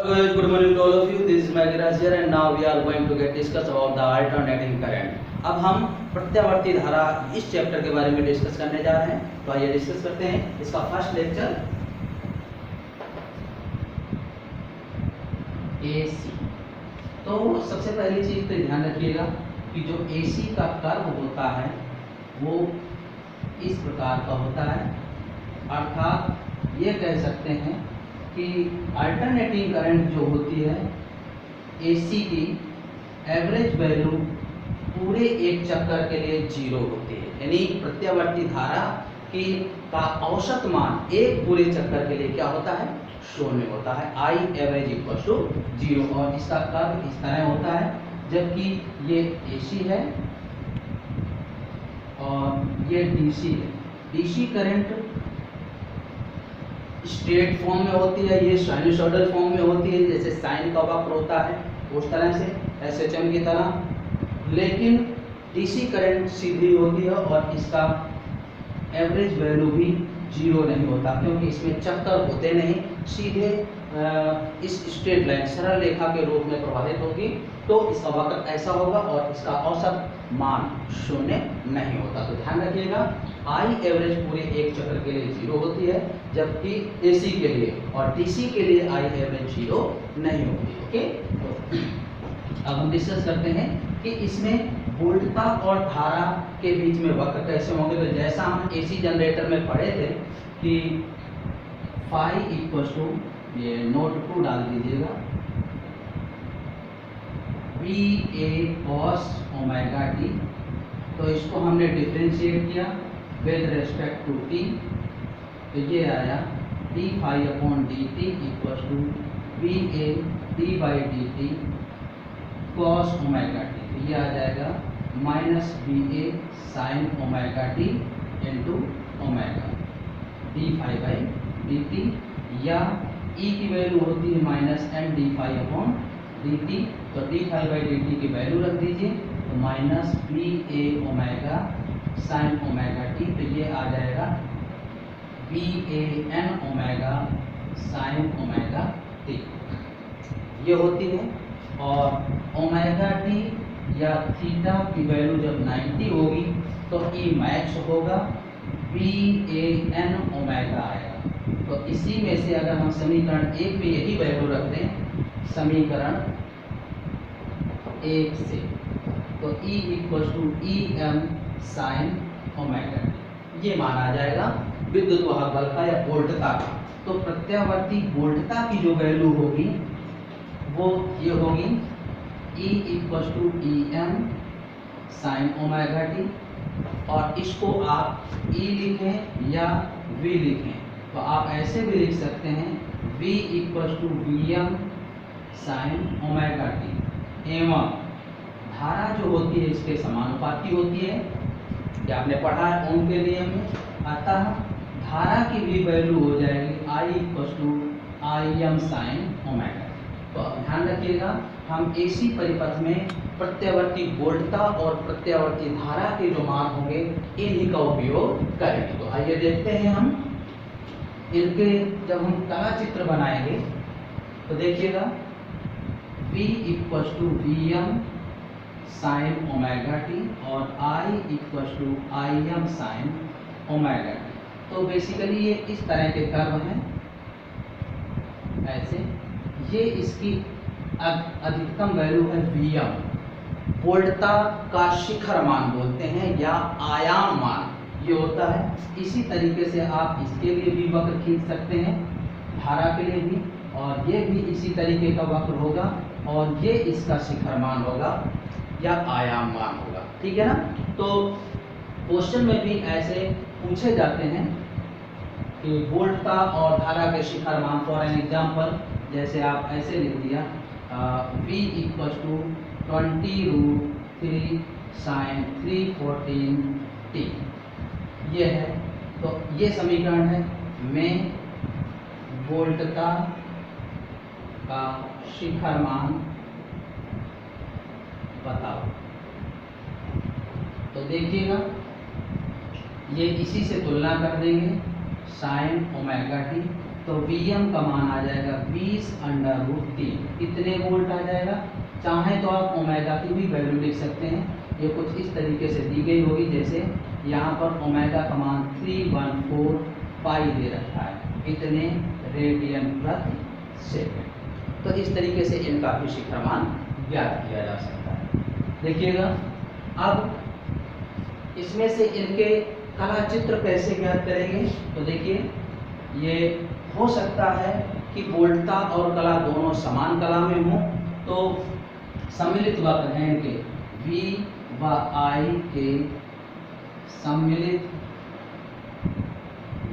Guys, good morning to all of you. This is Magnus here and now we are going to get discuss about the alternating current. अब हम प्रत्यावर्ती धारा इस chapter के बारे में डिस्कस करने जा रहे हैं। तो आइए डिस्कस करते हैं इसका फर्स्ट लेक्चर AC। तो सबसे पहली चीज पे ध्यान रखिएगा कि जो AC का कर्व होता है वो इस प्रकार का होता है, अर्थात ये कह सकते हैं कि अल्टरनेटिंग करंट जो होती है AC की एवरेज वैल्यू पूरे एक चक्कर के लिए 0 होती है, यानी प्रत्यावर्ती धारा की का औसत मान एक पूरे चक्कर के लिए क्या होता है, शून्य होता है। I एवरेज इक्वल टू 0 और इसका कर्व इस तरह होता है, जबकि ये AC है और ये DC है। DC करंट स्ट्रेट फॉर्म में होती है, ये साइनसॉइडल फॉर्म में होती है, जैसे साइन का वक्र होता है उस तरह से SHM की तरह। लेकिन DC करंट सीधी होती है और इसका एवरेज वैल्यू भी 0 नहीं होता, क्योंकि इसमें चक्कर होते नहीं, सीधे इस स्ट्रेट लाइन सरल रेखा के रूप में प्रवाहित होगी। तो इसका वक्र ऐसा होगा और इसका औसत मान शून्य नहीं होता। तो ध्यान रखिएगा, I एवरेज पूरे एक चक्र के लिए 0 होती है, जबकि AC के लिए और DC के लिए I एवरेज 0 नहीं होती। ओके, तो अब हम डिस्कस करते हैं कि इसमें वोल्टता और धारा के बीच में वक्र कैसे होंगे। तो जैसा हम AC जनरेटर में पढ़े थे कि फाई इक्वल टू, ये नोट 2 डाल दीजिएगा, VA cos ओमेगा t। तो इसको हमने डिफरेंशिएट किया विद रेस्पेक्ट टू t, तो ये आया d phi upon dt equal to VA d by dt cos omega t। तो ये आ जाएगा minus VA sine omega t into omega d phi by dt, या e की वैल्यू होती है minus m d phi upon dt। तो d phi by dt की वैल्यू रख दीजिए, तो minus VA omega sine omega t। तो ये आ जाएगा VAN omega sine omega t, ये होती है। और ओमेगा t या थीटा की वैल्यू जब 90 होगी तो E मैक्स होगा, VAN ओमेगा आएगा। तो इसी में से अगर हम समीकरण 1 में यही वैल्यू रख दें, समीकरण 1 से, तो E equal to EM sine omega t, ये माना जाएगा विद्युत वाहक बल का या वोल्टता का। तो प्रत्यावर्ती वोल्टता की जो वैल्यू होगी वो ये होगी E equal to EM sine omega t, और इसको आप E लिखें या V लिखें तो आप ऐसे भी लिख सकते हैं V equal to VM sine omega t। एवं धारा जो होती है इसके समानुपाती होती है, क्या आपने पढ़ा है ओम के नियम में। अतः धारा की भी वैल्यू हो जाएगी I equal to IM sine omega. तो ध्यान रखिएगा, हम AC परिपथ में प्रत्यावर्ती वोल्टता और प्रत्यावर्ती धारा के जो मान होंगे इन्हीं का उपयोग करेंगे। तो आइए देखते हैं हम इनके, जब हम कला चित्र बनाएंगे तो देखिएगा V equal to VM sine omega t और I equal to IM sine omega t। तो बेसिकली ये इस तरह के कर्व हैं, ऐसे। ये इसकी अधिकतम वैल्यू है VM, वोल्टता का शिखर मान बोलते हैं या आयाम मान ये होता है। इसी तरीके से आप इसके लिए भी वक्र खींच सकते हैं, धारा के लिए भी, और ये भी इसी तरीके का वक्र होगा और ये इसका शिखर मान होगा या आयाम मान होगा, ठीक है ना। तो क्वेश्चन में भी ऐसे पूछे जाते हैं कि वोल्टता और धारा के शिखर मान। फॉर एन एग्जाम्पल, जैसे आप ऐसे लिख दिया V equal to 20√3 sign 314t, ये है। तो ये समीकरण है, में वोल्टता का शिखर मान बताओ। तो देखिएगा, ये इसी से तुलना कर देंगे साइन ओमेगा टी तो Vm का मान आ जाएगा 20√3। कितने वोल्ट आ जाएगा? चाहे तो आप ओमेगा की भी वैल्यू लिख सकते हैं। ये कुछ इस तरीके से दी गई होगी, जैसे यहाँ पर ओमेगा का मान 314 पाई दे रखा है, इतने रेडियन प्रति सेकंड। तो इस तरीके से इनका भी शिखर मान ज्ञात किया जा सकता है। देखिएगा, अब इसमें से इनके कला चित्र कैसे ज्ञात करेंगे? तो देखिए, ये हो सकता है कि बोल्टता और कला दोनों समान कला में हो, तो सम्मिलित वक्र हैं इनके V व I के सम्मिलित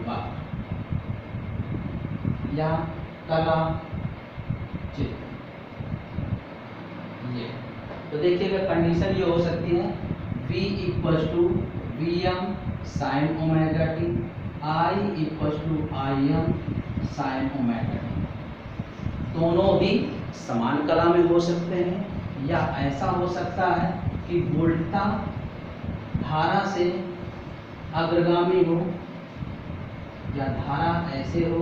वक्र या कला चित्र। ये तो देखिएगा, कंडीशन ये हो सकती है V = Vm sin omega t, I = Im sin omega t। दोनों ही समान कला में हो सकते हैं, या ऐसा हो सकता है कि बोल्टता धारा से अग्रगामी हो, या धारा ऐसे हो,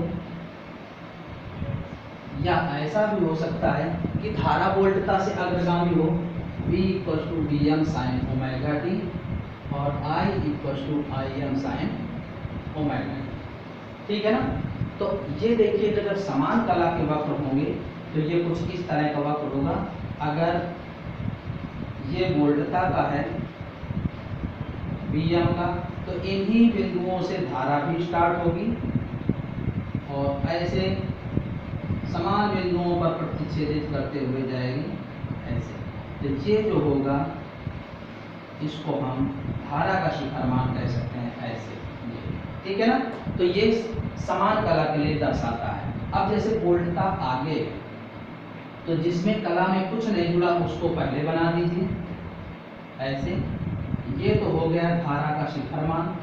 या ऐसा भी हो सकता है कि धारा बोल्टता से अग्रगामी हो, V = Vm sin omega t और I = Im sin omega t। ठीक है ना? तो ये देखिए, अगर समान कला के वक्र होंगे तो ये कुछ इस तरह का वक्र होगा। अगर ये बोल्टता का है Vm का, तो इन्हीं बिंदुओं से धारा भी स्टार्ट होगी और ऐसे समान बिंदुओं पर प्रतिच्छेदित करते हुए जाएगी ऐसे। तो ये जो होगा, इसको हम धारा का शिखर मान कह सकते हैं, ऐसे। ठीक है ना? तो ये समान कला के लिए दर्शाता है। अब जैसे बोल्टता आगे, तो जिसमें कला में कुछ नहीं जुड़ा उसको पहले बना दीजिए ऐसे। ये तो हो गया धारा का शिखर मान।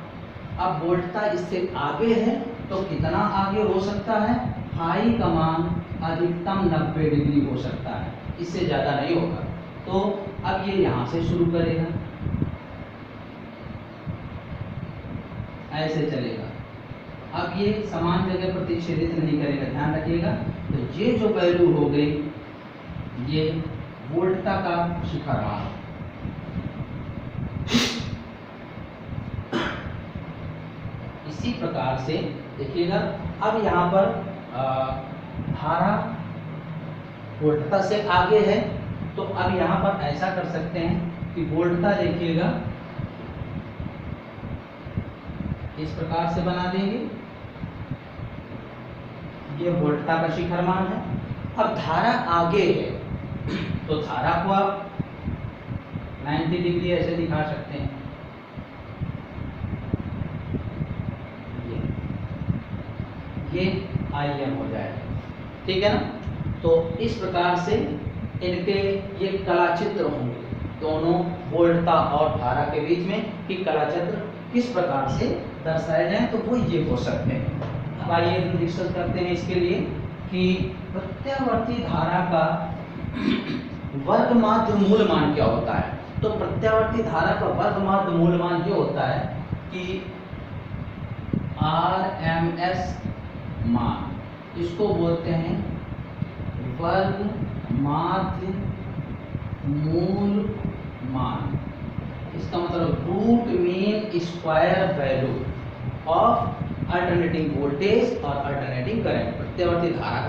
अब बोल्टता इससे आगे है, तो कितना आगे हो सकता है? फाई का मान अधिकतम 90 डिग्री हो सकता है, इससे ज़्यादा नहीं होगा। तो अब ये यहाँ से शुरू करेगा, ऐसे चलेगा। अब ये समान जगह प्रतिच्छेदित नहीं करेगा, ध्यान रखिएगा। तो ये जो वैल्यू हो गई, ये वोल्टता का शिखर मान। इसी प्रकार से देखिएगा, अब यहाँ पर धारा वोल्टता से आगे है, तो अब यहाँ पर ऐसा कर सकते हैं कि वोल्टता देखिएगा इस प्रकार से बना देंगे। ये वोल्टता का शिखर मान है। अब धारा आगे है, तो धारा को आप 90 डिग्री ऐसे दिखा सकते हैं। ये Im हो जाएगा। ठीक है ना? तो इस प्रकार से इनके ये कला चित्र होंगे, दोनों वोल्टता और धारा के बीच में कि कला चित्र किस प्रकार से दर्शाए जाए, तो वो ये हो सकते हैं। अब आइए हम डिस्कस करते हैं इसके लिए कि प्रत्यावर्ती धारा का वर्ग माध्य मूल मान क्या होता है। तो प्रत्यावर्ती धारा का वर्ग माध्य मूल मान ये होता है कि RMS मान, इसको बोलते हैं वर्ग माध्य मूल मान। इसका मतलब root mean square value of alternating voltage और अल्टरनेटिंग करंट। प्रत्यावर्ती धारा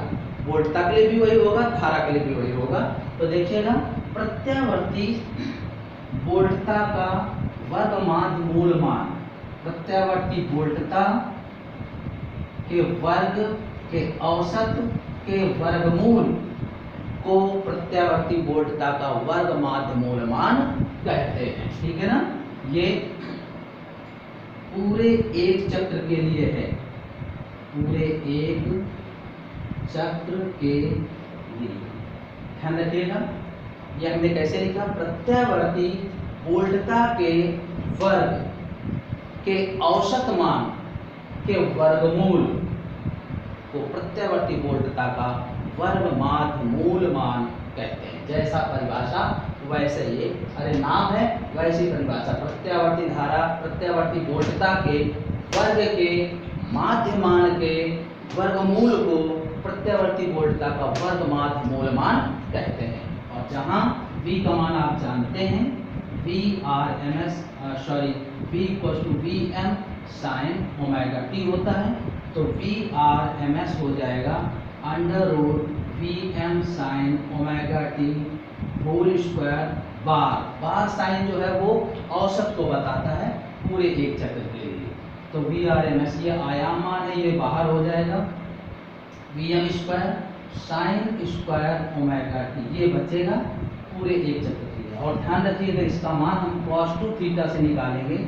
वोल्टता के लिए भी वही होगा, धारा के लिए भी वही होगा। तो देखिएगा, प्रत्यावर्ती वोल्टता का वर्ग माध्य मूल मान, प्रत्यावर्ती वोल्टता के वर्ग के औसत के वर्गमूल को प्रत्यावर्ती वोल्टता का वर्ग माध्य मूल मान कहते हैं। ठीक है ना? ये पूरे एक चक्र के लिए है, पूरे एक चक्र के लिए। ध्यान रखिएगा, ये हमने कैसे लिखा? प्रत्यावर्ती वोल्टता के वर्ग के औसत मान के वर्गमूल को प्रत्यावर्ती वोल्टता का वर्ग माध्य मूल मान कहते हैं। जैसा परिभाषा वैसे ये, अरे नाम है वैसी परिभाषा। प्रत्यावर्ती धारा प्रत्यावर्ती वोल्टता के वर्ग के माध्य मान के वर्गमूल को प्रत्यावर्ती वोल्टता का वर्ग माध्य मूलमान कहते हैं। और जहां V का मान आप जानते हैं, V equal to V M sine omega T होता है, तो VRMS हो जाएगा under root V M sine omega T whole square. बार साइन जो है वो औसत को बताता है पूरे एक चक्र के लिए। तो VRMS ये आयाम मान है, ये बाहर हो जाएगा Vm square sine square omega T, ये बचेगा पूरे एक चक्र के लिए। और ध्यान रखिएगा इसका मान हम cos 2 थीटा से निकालेंगे,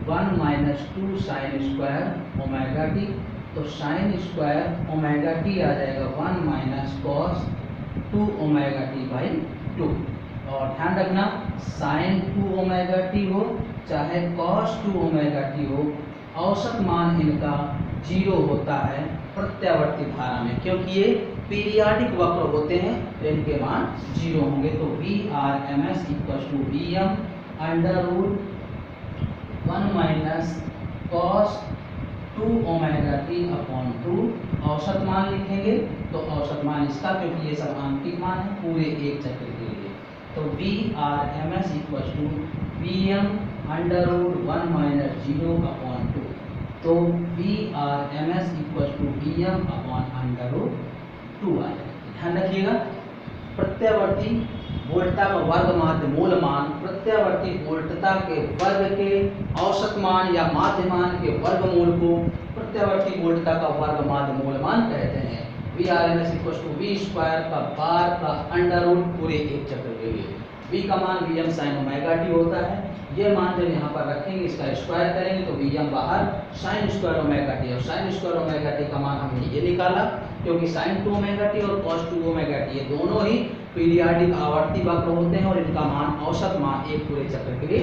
1 minus 2 sine square omega T, तो साइन स्क्वायर ओमेगा टी आ जाएगा 1 minus cos 2 omega T by 2। और ध्यान रखना साइन 2 ओमेगा टी हो चाहे कॉस 2 ओमेगा टी हो, औसत मान इनका 0 होता है प्रत्यावर्ती धारा में, क्योंकि ये पीरियाडिक वक्र होते हैं तो इनके मान 0 होंगे। तो VRMS equal to Vm under root 1 minus cos 2 omega t upon 2, औसत मान लिखेंगे तो औसत मान इसका, क्योंकि ये सब आंतरिक मान है पूरे एक चक्र के लिए। तो VRMS equal to Vm under root 1 minus 0 upon 2, तो VRMS equal to Vm upon under root 2 आ जाएगा। ध्यान रखिएगा प्रत्यावर्ती वोल्टता का वर्ग माध्य मूल मान प्रत्यावर्ती वोल्टता के वर्ग के औसत मान या माध्य मान के वर्गमूल को प्रत्यावर्ती वोल्टता का वर्ग माध्य मूल मान कहते हैं। VRMS equal to V square का बार का अंडर रूट पूरे एक चक्र के लिए। V का मान Vm साइन ओमेगा टी होता है, ये मान जब यहाँ पर रखेंगे इसका स्क्वायर करेंगे तो Vm बाहर साइन स्क्वायर ओमेगा टी, और साइन स्क्वायर ओमेगा टी का मान हमने ये निकाला क्योंकि साइन 2 ओमेगा टी और कॉस 2 ओमेगा टी ये दोनों ही पीरियाडिक आवर्ती वक्र होते हैं और इनका मान औसत मान एक पूरे चक्र के लिए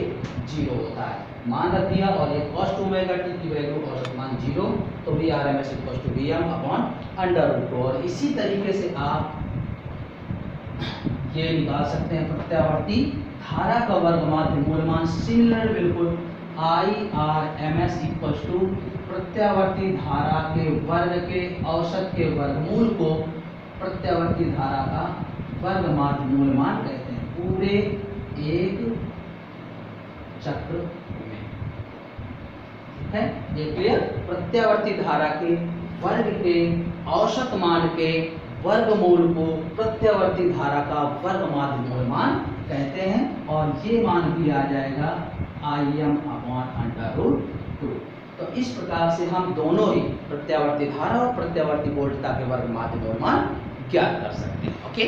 0 होता है। मान रख दिया और ये cos 2 ओमेगा टी की वैल्यू औसत मान 0, तो VRMS equal to Vm upon under root 2। और इसी तरीके से आप ये निकाल सकते हैं प्रत्यावर्ती धारा का वर्ग माध्य मूलमान, सिमिलर बिल्कुल IRMS इक्वल टू प्रत्यावर्ती धारा के वर्ग के औसत के वर्गमूल को प्रत्यावर्ती धारा का वर्ग माध्य मूलमान कहते हैं पूरे एक चक्र में। ठीक है, ये क्लियर। प्रत्यावर्ती धारा के वर्ग के औसत मान के वर्गमूल को प्रत्यावर्ती धारा का वर्ग माध्य मूलमान कहते हैं, और ये मान भी आ जाएगा Im अपॉन अंडर रूट 2। तो इस प्रकार से हम दोनों ही प्रत्यावर्ती धारा और प्रत्यावर्ती वोल्टता के वर्ग माध्य मूलमान ज्ञात कर सकते हैं। ओके।